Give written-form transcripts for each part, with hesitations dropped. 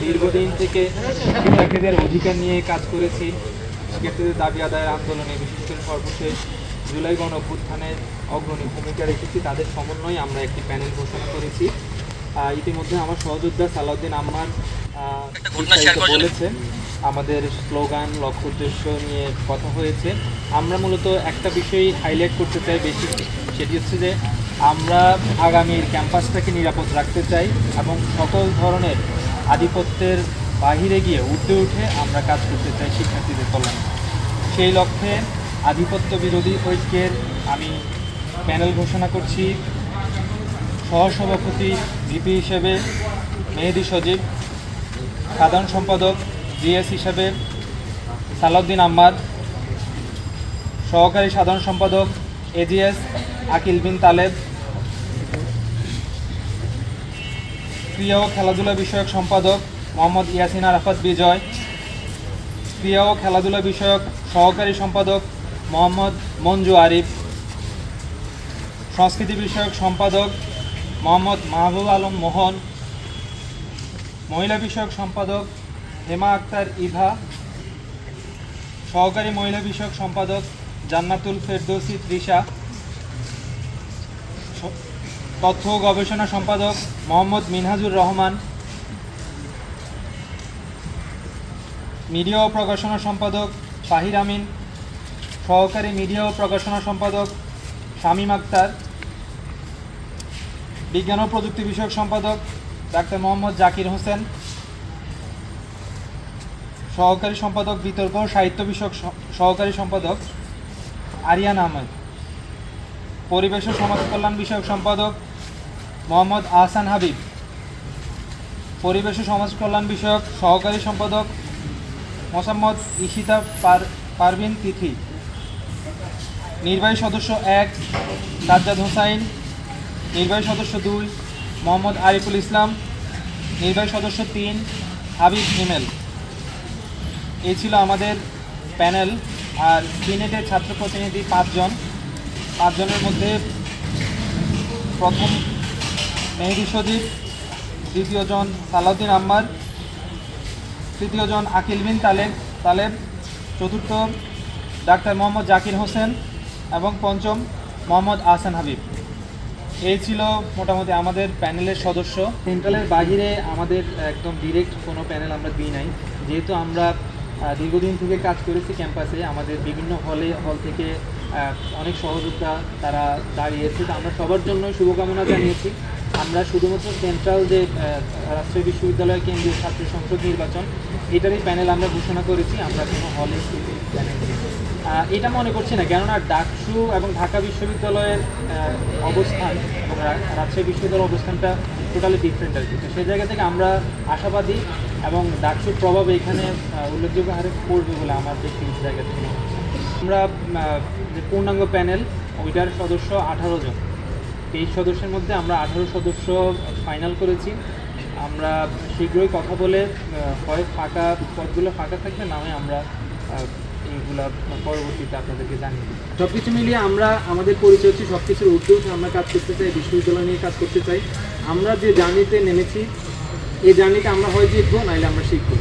দীর্ঘদিন থেকে শিক্ষার্থীদের অধিকার নিয়ে কাজ করেছি। শিক্ষার্থীদের দাবি আদায়ের আন্দোলনে বিশেষ করে সর্বশেষ জুলাই গণ অভ্যুত্থানের অগ্রণী ভূমিকা রেখেছি। তাদের সমন্বয়ে আমরা একটি প্যানেল ঘোষণা করেছি। ইতিমধ্যে আমার সহযোদ্ধা সালাউদ্দিন আম্মার বলেছেন, আমাদের স্লোগান লক্ষ্য উদ্দেশ্য নিয়ে কথা হয়েছে। আমরা মূলত একটা বিষয় হাইলাইট করতে চাই বেশি, সেটি হচ্ছে যে আমরা আগামীর ক্যাম্পাসটাকে নিরাপদ রাখতে চাই এবং সকল ধরনের আধিপত্যের বাহিরে গিয়ে উঠে আমরা কাজ করতে চাই শিক্ষার্থীদের কল্যাণে। সেই লক্ষ্যে আধিপত্য বিরোধী ঐক্যের আমি প্যানেল ঘোষণা করছি। সহসভাপতি ভিপি হিসেবে মেহেদি সজীব, সাধারণ সম্পাদক জিএস হিসেবে সালাউদ্দিন আম্মার, সহকারী সাধারণ সম্পাদক এজিএস আকিল বিন তালেব, ক্রীড়া ও খেলাধুলা বিষয়ক সম্পাদক মোহাম্মদ ইয়াসিন আরাফাত বিজয়, ক্রীড়া ও খেলাধুলা বিষয়ক সহকারী সম্পাদক মোহাম্মদ মঞ্জু আরিফ, সংস্কৃতি বিষয়ক সম্পাদক মোহাম্মদ মাহবুব আলম মোহন, মহিলা বিষয়ক সম্পাদক হেমা আক্তার ইভা, সহকারী মহিলা বিষয়ক সম্পাদক জান্নাতুল ফেরদৌসি তৃষা, তথ্য ও গবেষণা সম্পাদক মোহাম্মদ মিনহাজুর রহমান, মিডিয়া ও প্রকাশনা সম্পাদক ফাহির আমিন, সহকারী মিডিয়া ও প্রকাশনা সম্পাদক শামীম আক্তার, বিজ্ঞান ও প্রযুক্তি বিষয়ক সম্পাদক ডাক্তার মোহাম্মদ জাকির হোসেন, সহকারী সম্পাদক বিতর্ক ও সাহিত্য বিষয়ক সহকারী সম্পাদক আরিয়ান আহমেদ, পরিবেশ ও সমাজ কল্যাণ বিষয়ক সম্পাদক মোহাম্মদ আহসান হাবিব, পরিবেশ ও সমাজ কল্যাণ বিষয়ক সহকারী সম্পাদক মোসাম্মদ ইশিতা পারভিন তিথি, নির্বাহী সদস্য 1 সাজ্জাদ হোসাইন, নির্বাহী সদস্য 2 মোহাম্মদ আরিফুল ইসলাম, নির্বাহী সদস্য 3 হাবিব হিমেল। এই ছিল আমাদের প্যানেল। আর সিনেটের ছাত্র প্রতিনিধি 5 জন। 5 জনের মধ্যে প্রথম মেহেদি সজীব, দ্বিতীয় জন সালাউদ্দিন আম্মার, তৃতীয় জন আকিল বিন তালেব, চতুর্থ ডাক্তার মোহাম্মদ জাকির হোসেন এবং পঞ্চম মোহাম্মদ আহসান হাবিব। এই ছিল মোটামুটি আমাদের প্যানেলের সদস্য। সেন্ট্রালের বাহিরে আমাদের একদম ডিরেক্ট কোনো প্যানেল আমরা দিই নাই, যেহেতু আমরা দীর্ঘদিন থেকে কাজ করেছি ক্যাম্পাসে। আমাদের বিভিন্ন হল থেকে অনেক সহযোদ্ধা তারা দাঁড়িয়েছে, তো আমরা সবার জন্য শুভকামনা জানিয়েছি। আমরা শুধুমাত্র সেন্ট্রাল যে রাজশাহী বিশ্ববিদ্যালয় কেন্দ্রীয় ছাত্র সংসদ নির্বাচন, এটারই প্যানেল আমরা ঘোষণা করেছি। আমরা কোনো হলে প্যানেল এটা মনে করছি না, কেননা ডাকসু এবং ঢাকা বিশ্ববিদ্যালয়ের অবস্থান এবং রাজশাহী বিশ্ববিদ্যালয়ের অবস্থানটা টোটালি ডিফারেন্ট আর কি। তো সেই জায়গা থেকে আমরা আশাবাদী এবং ডাকসুর প্রভাব এখানে উল্লেখযোগ্য হারে পড়বে বলে আমার ব্যক্তিগত জায়গা থেকে মনে হচ্ছে। আমরা যে পূর্ণাঙ্গ প্যানেল, ওইটার সদস্য 18 জন। 23 সদস্যের মধ্যে আমরা 18 সদস্য ফাইনাল করেছি। আমরা শীঘ্রই কথা বলে হয় পদগুলো ফাঁকা থাকবে, না হয় আমরা এইগুলা পরবর্তীতে আপনাদেরকে জানিয়ে দিই। সব কিছু মিলিয়ে আমরা আমাদের পরিচয় হচ্ছে সব কিছুর ঊর্ধ্বে আমরা কাজ করতে চাই, বিশ্ববিদ্যালয় নিয়ে কাজ করতে চাই। আমরা যে জার্নিতে নেমেছি, এই জার্নিকে আমরা হয় জিতবো, নাহলে আমরা শিখবো।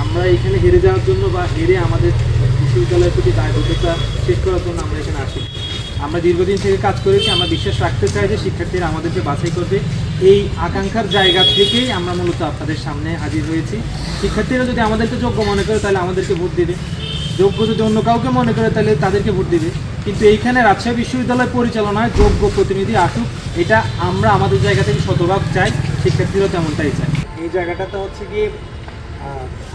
আমরা এখানে হেরে যাওয়ার জন্য বা হেরে আমাদের বিশ্ববিদ্যালয়ের প্রতি দায়বদ্ধতা শেষ করার জন্য আমরা এখানে আসি। আমরা দীর্ঘদিন থেকে কাজ করেছি। আমরা বিশ্বাস রাখতে চাই যে শিক্ষার্থীরা আমাদেরকে বাছাই করবে। এই আকাঙ্ক্ষার জায়গা থেকেই আমরা মূলত আপনাদের সামনে হাজির হয়েছি। শিক্ষার্থীরা যদি আমাদেরকে যোগ্য মনে করে তাহলে আমাদেরকে ভোট দেবে, যোগ্য যদি অন্য কাউকে মনে করে তাহলে তাদেরকে ভোট দেবে। কিন্তু এইখানে রাজশাহী বিশ্ববিদ্যালয় পরিচালনায় যোগ্য প্রতিনিধি আসুক, এটা আমরা আমাদের জায়গা থেকে শতভাগ চাই, শিক্ষার্থীরাও তেমনটাই চাই। এই জায়গাটাতে হচ্ছে গিয়ে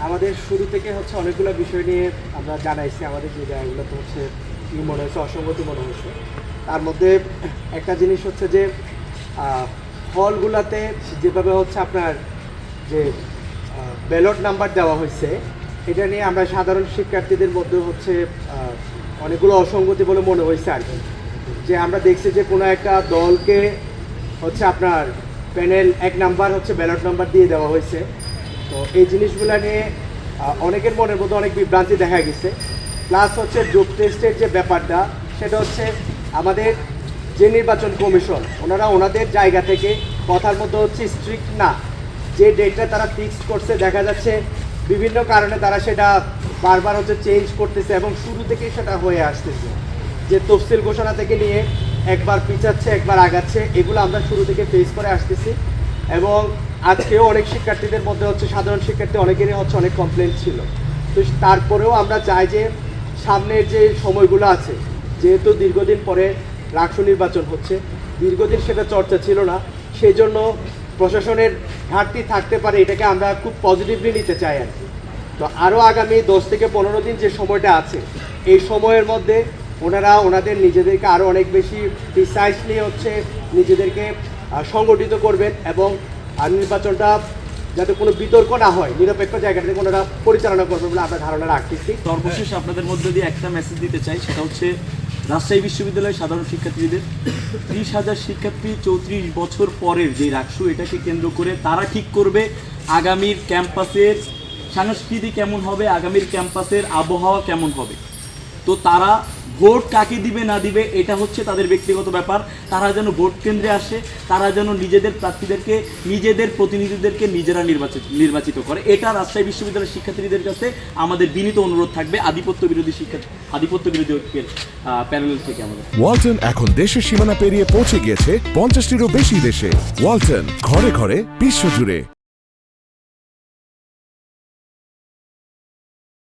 আমাদের শুরু থেকে হচ্ছে অনেকগুলো বিষয় নিয়ে আমরা জানাইছি। আমাদের যে জায়গাগুলোতে হচ্ছে কী মনে হয়েছে, অসঙ্গতি মনে হয়েছে। তার মধ্যে একটা জিনিস হচ্ছে যে হলগুলোতে যেভাবে হচ্ছে আপনার যে ব্যালট নাম্বার দেওয়া হয়েছে, এটা নিয়ে আমরা সাধারণ শিক্ষার্থীদের মধ্যে হচ্ছে অনেকগুলো অসঙ্গতি বলে মনে হয়েছে আর কি। যে আমরা দেখছি যে কোনো একটা দলকে হচ্ছে আপনার প্যানেল 1 নাম্বার হচ্ছে ব্যালট নাম্বার দিয়ে দেওয়া হয়েছে। তো এই জিনিসগুলো নিয়ে অনেকের মনের মধ্যে অনেক বিভ্রান্তি দেখা গেছে। প্লাস হচ্ছে যোগ টেস্টের যে ব্যাপারটা, সেটা হচ্ছে আমাদের যে নির্বাচন কমিশন, ওনারা ওনাদের জায়গা থেকে কথার মধ্যে হচ্ছে স্ট্রিক্ট না। যে ডেটটা তারা ফিক্সড করছে দেখা যাচ্ছে বিভিন্ন কারণে তারা সেটা বারবার হচ্ছে চেঞ্জ করতেছে এবং শুরু থেকেই সেটা হয়ে আসতেছে, যে তফসিল ঘোষণা থেকে নিয়ে একবার পিছাচ্ছে একবার আগাচ্ছে, এগুলো আমরা শুরু থেকে ফেস করে আসতেছি। এবং আজকেও অনেক শিক্ষার্থীদের মধ্যে হচ্ছে সাধারণ শিক্ষার্থী অনেকেরই হচ্ছে অনেক কমপ্লেন ছিল। তো তারপরেও আমরা চাই যে সামনের যে সময়গুলো আছে, যেহেতু দীর্ঘদিন পরে রাষ্ট্র নির্বাচন হচ্ছে, দীর্ঘদিন সেটা চর্চা ছিল না, সেই জন্য প্রশাসনের ঘাটতি থাকতে পারে, এটাকে আমরা খুব পজিটিভলি নিতে চাই আর কি। তো আরও আগামী 10 থেকে 15 দিন যে সময়টা আছে, এই সময়ের মধ্যে ওনারা ওনাদের নিজেদেরকে আরও অনেক বেশি প্রিসাইসলি হচ্ছে নিজেদেরকে সংগঠিত করবেন এবং নির্বাচনটা যাতে কোনো বিতর্ক না হয়, নিরপেক্ষ জায়গা থেকে ওনারা পরিচালনা করবেন বলে আমরা ধারণা রাখতেছি। সর্বশেষ আপনাদের মধ্যে দিয়ে একটা মেসেজ দিতে চাই, সেটা হচ্ছে রাজশাহী বিশ্ববিদ্যালয়ের সাধারণ শিক্ষার্থীদের 30,000 শিক্ষার্থী 34 বছর পরের যে রাকসু, এটাকে কেন্দ্র করে তারা ঠিক করবে আগামীর ক্যাম্পাসের সংস্কৃতি কেমন হবে, আগামীর ক্যাম্পাসের আবহাওয়া কেমন হবে। তো তারা ভোট কাকে দিবে না দিবে এটা হচ্ছে তাদের ব্যক্তিগত ব্যাপার। তারা যেন ভোট কেন্দ্রে আসে, তারা যেন নিজেদের প্রার্থীদেরকে, নিজেদের প্রতিনিধিদেরকে নিজেরা নির্বাচিত করে। এটা রাজশাহী বিশ্ববিদ্যালয়ের শিক্ষার্থীদের কাছে আমাদের বিনীত অনুরোধ থাকবে আধিপত্য বিরোধী ঐক্যের প্যানেল থেকে আমাদের। ওয়ালটন এখন দেশের সীমানা পেরিয়ে পৌঁছে গিয়েছে 50টিরও বেশি দেশে। ওয়ালটন, ঘরে ঘরে বিশ্বজুড়ে।